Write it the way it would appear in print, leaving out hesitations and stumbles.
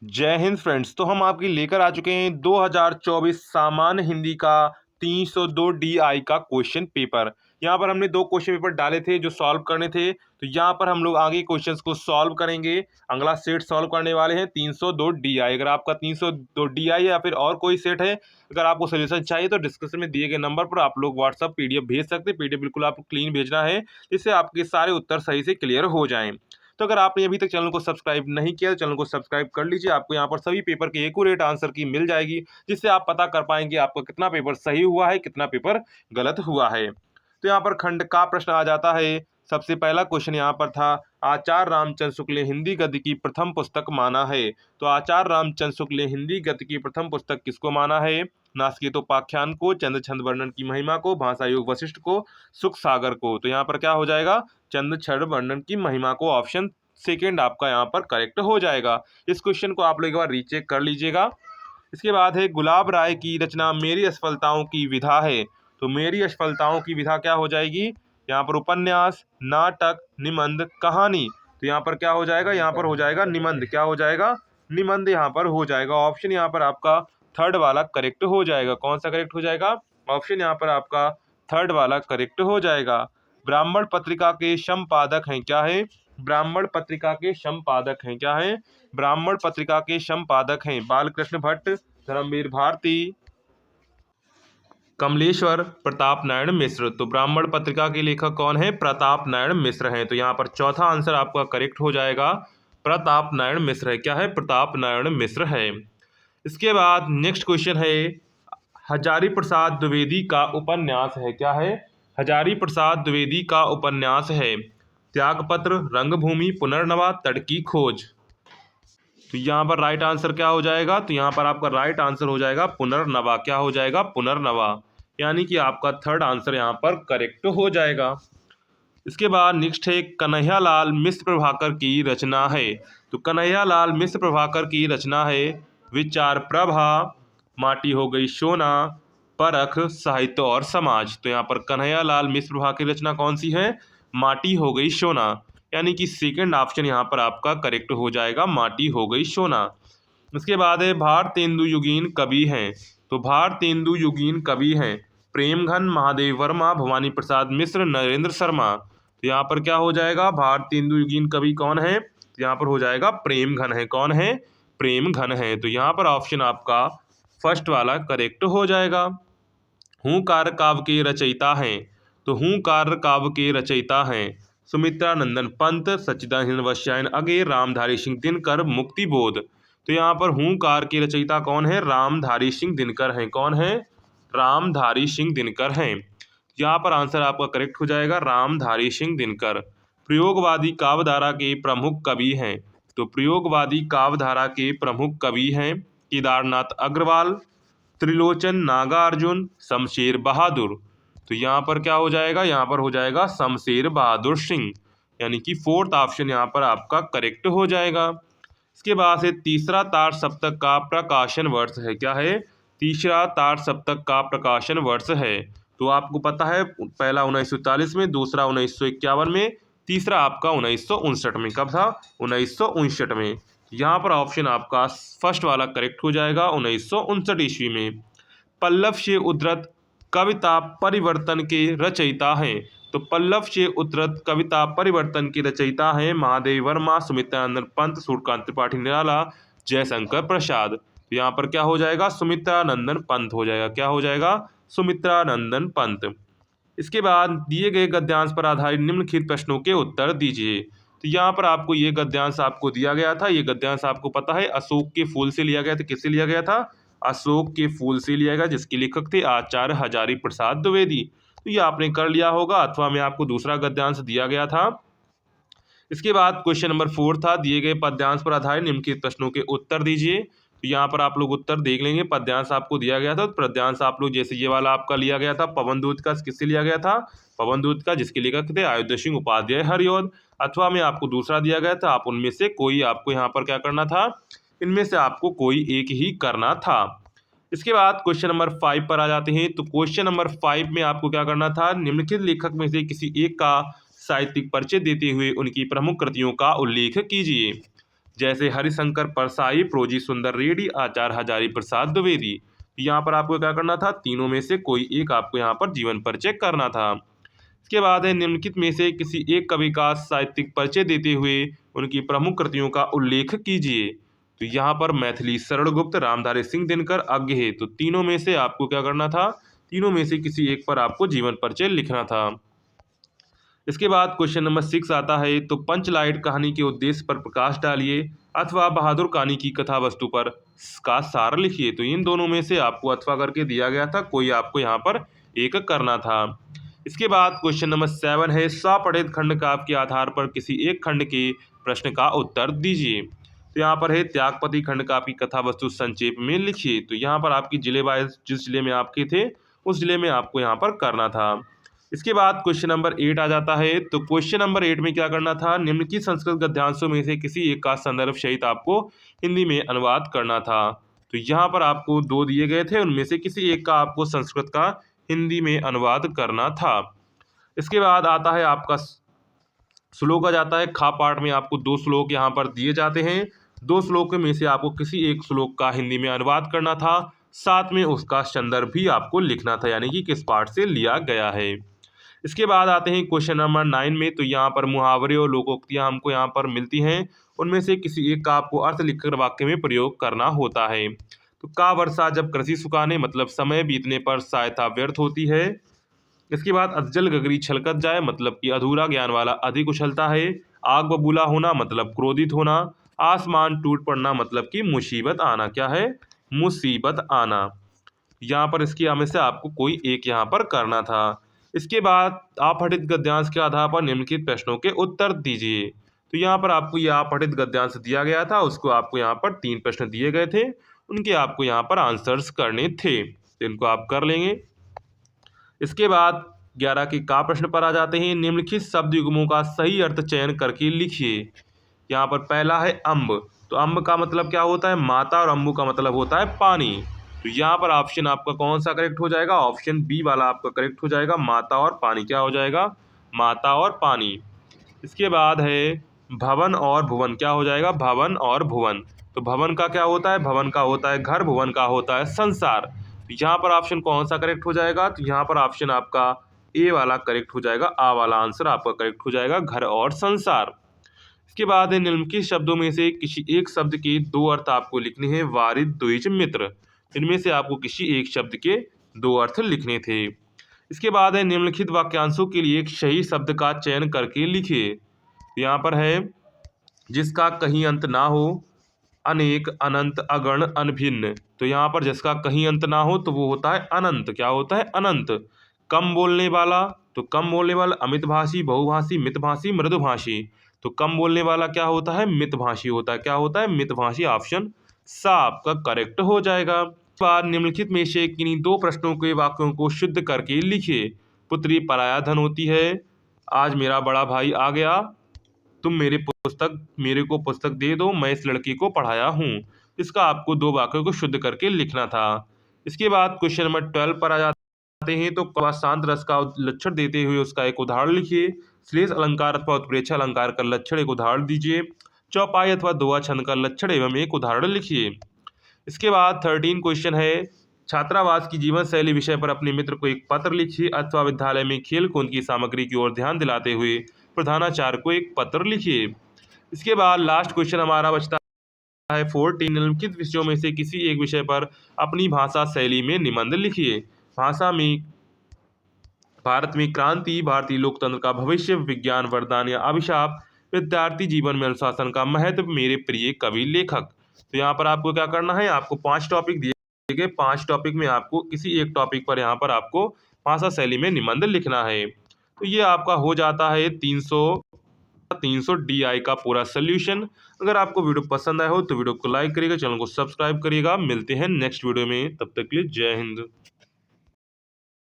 जय हिंद फ्रेंड्स। तो हम आपके लेकर आ चुके हैं 2024 सामान्य हिंदी का 302 DI का क्वेश्चन पेपर। यहाँ पर हमने दो क्वेश्चन पेपर डाले थे जो सॉल्व करने थे, तो यहाँ पर हम लोग आगे क्वेश्चंस को सॉल्व करेंगे। अगला सेट सॉल्व करने वाले हैं 302 DI। अगर आपका 302 DI या फिर और कोई सेट है, अगर आपको सोल्यूशन चाहिए तो डिस्क्रिप्शन में दिए गए नंबर पर आप लोग व्हाट्सअप PDF भेज सकते हैं। PDF बिल्कुल आपको क्लीन भेजना है, जिससे आपके सारे उत्तर सही से क्लियर हो जाएं। तो अगर आपने अभी तक चैनल को सब्सक्राइब नहीं किया तो चैनल को सब्सक्राइब कर लीजिए। आपको यहाँ पर सभी पेपर के एक्यूरेट आंसर की मिल जाएगी, जिससे आप पता कर पाएंगे आपका कितना पेपर सही हुआ है, कितना पेपर गलत हुआ है। तो यहाँ पर खंड का प्रश्न आ जाता है। सबसे पहला क्वेश्चन यहाँ पर था, आचार्य रामचंद्र शुक्ल ने हिंदी गद्य की प्रथम पुस्तक माना है। तो आचार्य रामचंद्र शुक्ल ने हिंदी गद्य की प्रथम पुस्तक किसको माना है? नास्केतोपाख्यान को, चंद्र छंद वर्णन की महिमा को, भाषा योग वशिष्ठ को, सुख सागर को। तो यहाँ पर क्या हो जाएगा? चंद्र छंद वर्णन की महिमा को। ऑप्शन सेकेंड आपका यहाँ पर करेक्ट हो जाएगा। इस क्वेश्चन को आप लोग एक बार रीचेक कर लीजिएगा। इसके बाद है, गुलाब राय की रचना मेरी असफलताओं की विधा है। तो मेरी असफलताओं की विधा क्या हो जाएगी? यहाँ पर उपन्यास, नाटक, निबंध, कहानी। तो यहाँ पर क्या हो जाएगा? यहाँ पर हो जाएगा निबंध। क्या हो जाएगा? निबंध यहाँ पर हो जाएगा। ऑप्शन यहाँ पर आपका थर्ड वाला करेक्ट हो जाएगा। कौन सा करेक्ट हो जाएगा? ऑप्शन यहाँ पर आपका थर्ड वाला करेक्ट हो जाएगा। ब्राह्मण पत्रिका के संपादक हैं क्या है? ब्राह्मण पत्रिका के संपादक हैं क्या है? ब्राह्मण पत्रिका के संपादक हैं बालकृष्ण भट्ट, धर्मवीर भारती, कमलेश्वर प्रताप नारायण मिश्र। तो ब्राह्मण पत्रिका के लेखक कौन है? प्रताप नारायण मिश्र हैं। तो यहाँ पर चौथा आंसर आपका करेक्ट हो जाएगा, प्रताप नारायण मिश्र है। क्या है? प्रताप नारायण मिश्र है। इसके बाद नेक्स्ट क्वेश्चन है, हजारी प्रसाद द्विवेदी का उपन्यास है क्या है? हजारी प्रसाद द्विवेदी का उपन्यास है त्यागपत्र, रंगभूमि, पुनर्नवा, तड़की खोज। तो यहाँ पर राइट आंसर क्या हो जाएगा? तो यहाँ पर आपका राइट आंसर हो जाएगा पुनर्नवा। क्या हो जाएगा? पुनर्नवा। यानी कि आपका थर्ड आंसर यहाँ पर करेक्ट हो जाएगा। इसके बाद नेक्स्ट है, कन्हैयालाल मिश्र प्रभाकर की रचना है। तो कन्हैयालाल मिश्र प्रभाकर की रचना है विचार प्रभा, माटी हो गई सोना, परख, साहित्य और समाज। तो यहाँ पर कन्हैयालाल मिश्र प्रभाकर की रचना कौन सी है? माटी हो गई सोना। यानी कि सेकंड ऑप्शन यहाँ पर आपका करेक्ट हो जाएगा, माटी हो गई सोना। उसके बाद है, भारतेंदु युगीन कवि हैं। तो भारतेंदु युगीन कवि हैं प्रेमघन, महादेव वर्मा, भवानी प्रसाद मिश्र, नरेंद्र शर्मा। तो यहाँ पर क्या हो जाएगा? भारतेंदु युगीन कवि कौन है? तो यहाँ पर हो जाएगा प्रेमघन है। कौन है? प्रेमघन है। तो यहाँ पर ऑप्शन आपका फर्स्ट वाला करेक्ट हो जाएगा। हूंकार काव्य के रचयिता हैं। तो हूंकार काव्य के रचयिता हैं सुमित्रा नंदन पंत, सच्चिदानंद वत्स्यायन अगे, रामधारी सिंह दिनकर, मुक्तिबोध। तो यहाँ पर हूंकार के रचयिता कौन है? रामधारी सिंह दिनकर हैं। कौन है? रामधारी सिंह दिनकर हैं। यहाँ पर आंसर आपका करेक्ट हो जाएगा, रामधारी सिंह दिनकर। प्रयोगवादी काव्यधारा के प्रमुख कवि हैं। तो प्रयोगवादी काव्यधारा के प्रमुख कवि हैं केदारनाथ अग्रवाल, त्रिलोचन नागार्जुन, शमशेर बहादुर। तो यहाँ पर क्या हो जाएगा? यहाँ पर हो जाएगा शमशेर बहादुर सिंह। यानी कि फोर्थ ऑप्शन यहाँ पर आपका करेक्ट हो जाएगा। इसके बाद से, तीसरा तार सप्तक का प्रकाशन वर्ष है क्या है? तीसरा तार सप्तक का प्रकाशन वर्ष है। तो आपको पता है, पहला 1940 में, दूसरा 1951 में, तीसरा आपका 1959 में। कब था? 1959 में। यहाँ पर ऑप्शन आपका फर्स्ट वाला करेक्ट हो जाएगा, 1959 ईस्वी में। पल्लव से उद्धृत कविता परिवर्तन के रचयिता हैं। तो पल्लव से उद्धृत कविता परिवर्तन के रचयिता हैं महादेव वर्मा, सुमित्रानंदन पंत, सूर्यकांत त्रिपाठी निराला, जयशंकर प्रसाद। तो यहाँ पर क्या हो जाएगा? सुमित्रानंदन पंत हो जाएगा। क्या हो जाएगा? सुमित्रानंदन पंत। इसके बाद, दिए गए गद्यांश पर आधारित निम्नलिखित प्रश्नों के उत्तर दीजिए। तो यहाँ पर आपको ये गद्यांश आपको दिया गया था। ये गद्यांश आपको पता है अशोक के फूल से लिया गया था। किससे लिया गया था? अशोक के फूल से लिया गया, जिसके लेखक थे आचार्य हजारी प्रसाद द्विवेदी। तो ये आपने कर लिया होगा, अथवा में आपको दूसरा गद्यांश दिया गया था। इसके बाद क्वेश्चन नंबर 4 था, दिए गए पद्यांश पर आधारित निम्नलिखित प्रश्नों के उत्तर दीजिए। तो यहाँ पर आप लोग उत्तर देख लेंगे। पद्यांश आपको दिया गया था, तो पद्यांश आप लोग, जैसे ये वाला आपका लिया गया था पवन दूत का, किससे लिया गया था? पवन दूत का, जिसके लेखक थे अयोध्या सिंह उपाध्याय हरिऔध। अथवा में आपको दूसरा दिया गया था, आप उनमें से कोई आपको यहाँ पर क्या करना था? इनमें से आपको कोई एक ही करना था। इसके बाद क्वेश्चन नंबर 5 पर आ जाते हैं। तो क्वेश्चन नंबर 5 में आपको क्या करना था? निम्नलिखित लेखक में से किसी एक का साहित्यिक परिचय देते हुए उनकी प्रमुख कृतियों का उल्लेख कीजिए। जैसे हरिशंकर परसाई, प्रोजी सुंदर रेड्डी, आचार्य हजारी प्रसाद द्विवेदी। यहाँ पर आपको क्या करना था, तीनों में से कोई एक आपको यहाँ पर जीवन परिचय करना था। इसके बाद है निम्नलिखित में से किसी एक कवि का साहित्यिक परिचय देते हुए उनकी प्रमुख कृतियों का उल्लेख कीजिए। तो यहाँ पर मैथिली शरण गुप्त, रामधारी सिंह दिनकर, अज्ञ है। तो तीनों में से आपको क्या करना था, तीनों में से किसी एक पर आपको जीवन परिचय लिखना था। इसके बाद क्वेश्चन नंबर 6 आता है, तो पंचलाइट कहानी के उद्देश्य पर प्रकाश डालिए अथवा बहादुर कहानी की कथा वस्तु पर का सार लिखिए। तो इन दोनों में से आपको अथवा करके दिया गया था, कोई आपको यहाँ पर एक करना था। इसके बाद क्वेश्चन नंबर 7 है, स्वपठित खंड काव्य के आधार पर किसी एक खंड के प्रश्न का उत्तर दीजिए। तो यहाँ पर है, त्यागपति खंड काव्य की कथा वस्तु संक्षेप में लिखिए। तो यहाँ पर आपकी जिले वाइज जिस जिले में आपके थे उस जिले में आपको यहाँ पर करना था। इसके बाद क्वेश्चन नंबर 8 आ जाता है। तो क्वेश्चन नंबर 8 में क्या करना था, निम्नलिखित संस्कृत गद्यांशों में से किसी एक का संदर्भ सहित आपको हिंदी में अनुवाद करना था। तो यहाँ पर आपको 2 दिए गए थे, उनमें से किसी एक का आपको संस्कृत का हिंदी में अनुवाद करना था। इसके बाद आता है आपका श्लोक आ जाता है। खा पाठ में आपको 2 श्लोक यहाँ पर दिए जाते हैं। 2 श्लोक में से आपको किसी एक श्लोक का हिंदी में अनुवाद करना था, साथ में उसका संदर्भ भी आपको लिखना था, यानी कि किस पाठ से लिया गया है। इसके बाद आते हैं क्वेश्चन नंबर 9 में। तो यहाँ पर मुहावरे और लोकोक्तियाँ हमको यहाँ पर मिलती हैं, उनमें से किसी एक का आपको अर्थ लिखकर वाक्य में प्रयोग करना होता है। तो का वर्षा जब कृषि सुखाने, मतलब समय बीतने पर सहायता व्यर्थ होती है। इसके बाद अधजल गगरी छलकत जाए, मतलब कि अधूरा ज्ञान वाला अधिक उछलता है। आग बबूला होना मतलब क्रोधित होना। आसमान टूट पड़ना मतलब कि मुसीबत आना, क्या है, मुसीबत आना। यहाँ पर इसकी हमें से आपको कोई एक यहाँ पर करना था। इसके बाद अपठित गद्यांश के आधार पर निम्नलिखित प्रश्नों के उत्तर दीजिए। तो यहाँ पर आपको यह अपठित गद्यांश दिया गया था, उसको आपको यहाँ पर 3 प्रश्न दिए गए थे, उनके आपको यहाँ पर आंसर्स करने थे, तो इनको आप कर लेंगे। इसके बाद 11 के का प्रश्न पर आ जाते हैं। निम्नलिखित शब्द युग्मों का सही अर्थ चयन करके लिखिए। यहाँ पर पहला है अम्ब। तो अम्ब का मतलब क्या होता है, माता, और अम्बु का मतलब होता है पानी। तो यहाँ पर ऑप्शन आपका कौन सा करेक्ट हो जाएगा, ऑप्शन बी वाला आपका करेक्ट हो जाएगा, माता और पानी। क्या हो जाएगा, माता और पानी। इसके बाद है भवन और भुवन, क्या हो जाएगा, भवन और भुवन। तो भवन का क्या होता है, भवन का होता है घर, भुवन का होता है संसार। तो यहाँ पर ऑप्शन कौन सा करेक्ट हो जाएगा, तो यहाँ पर ऑप्शन आपका ए वाला करेक्ट हो जाएगा, आ वाला आंसर आपका करेक्ट हो जाएगा, घर और संसार। इसके बाद है निम्नलिखित शब्दों में से किसी एक शब्द के 2 अर्थ आपको लिखने हैं, वारिद, द्विज, मित्र। इनमें से आपको किसी एक शब्द के 2 अर्थ लिखने थे। इसके बाद है निम्नलिखित वाक्यांशों के लिए एक सही शब्द का चयन करके लिखिए। यहाँ पर है, जिसका कहीं अंत ना हो, अनेक, अनंत, अगण, अनभिन्न। तो यहाँ पर जिसका कहीं अंत ना हो तो वो होता है अनंत, क्या होता है, अनंत। कम बोलने वाला, तो कम बोलने वाला अमितभाषी, बहुभाषी, मितभाषी, मृदुभाषी। तो कम बोलने वाला क्या होता है, मितभाषी होता है, क्या होता है, मितभाषी। ऑप्शन सा आपका करेक्ट हो जाएगा। बाद निम्नलिखित में से किन्हीं 2 प्रश्नों के वाक्यों को शुद्ध करके लिखिए। पुत्री पराया धन होती है, आज मेरा बड़ा भाई आ गया, तुम मेरे को पुस्तक दे दो, मैं इस लड़की को पढ़ाया हूँ। इसका आपको 2 वाक्यों को शुद्ध करके लिखना था। इसके बाद क्वेश्चन नंबर 12 पर आ जाते हैं। तो शांत रस का लक्षण देते हुए उसका एक उदाहरण लिखिए। श्लेष अलंकार अथवा उत्प्रेक्षा अलंकार का लक्षण एक उदाहरण दीजिए। चौपाई अथवा दोहा छंद का लक्षण एवं एक उदाहरण लिखिए। इसके बाद 13 क्वेश्चन है, छात्रावास की जीवन शैली विषय पर अपने मित्र को एक पत्र लिखिए अथवा विद्यालय में खेल कूद की सामग्री की ओर ध्यान दिलाते हुए प्रधानाचार्य को एक पत्र लिखिए। इसके बाद लास्ट क्वेश्चन हमारा बचता है 14, निम्नलिखित विषयों में से किसी एक विषय पर अपनी भाषा शैली में निबंध लिखिए। भाषा में भारत में क्रांति, भारतीय लोकतंत्र का भविष्य, विज्ञान वरदान या अभिशाप, विद्यार्थी जीवन में अनुशासन का महत्व, मेरे प्रिय कवि लेखक। तो यहाँ पर आपको क्या करना है, आपको 5 टॉपिक दिए गए, 5 टॉपिक में आपको किसी एक टॉपिक पर यहाँ पर आपको भाषा शैली में निबंध लिखना है। तो ये आपका हो जाता है 300 DI का पूरा सोल्यूशन। अगर आपको वीडियो पसंद आया हो तो वीडियो को लाइक करिएगा, चैनल को सब्सक्राइब करिएगा। मिलते हैं नेक्स्ट वीडियो में, तब तक के लिए जय हिंद।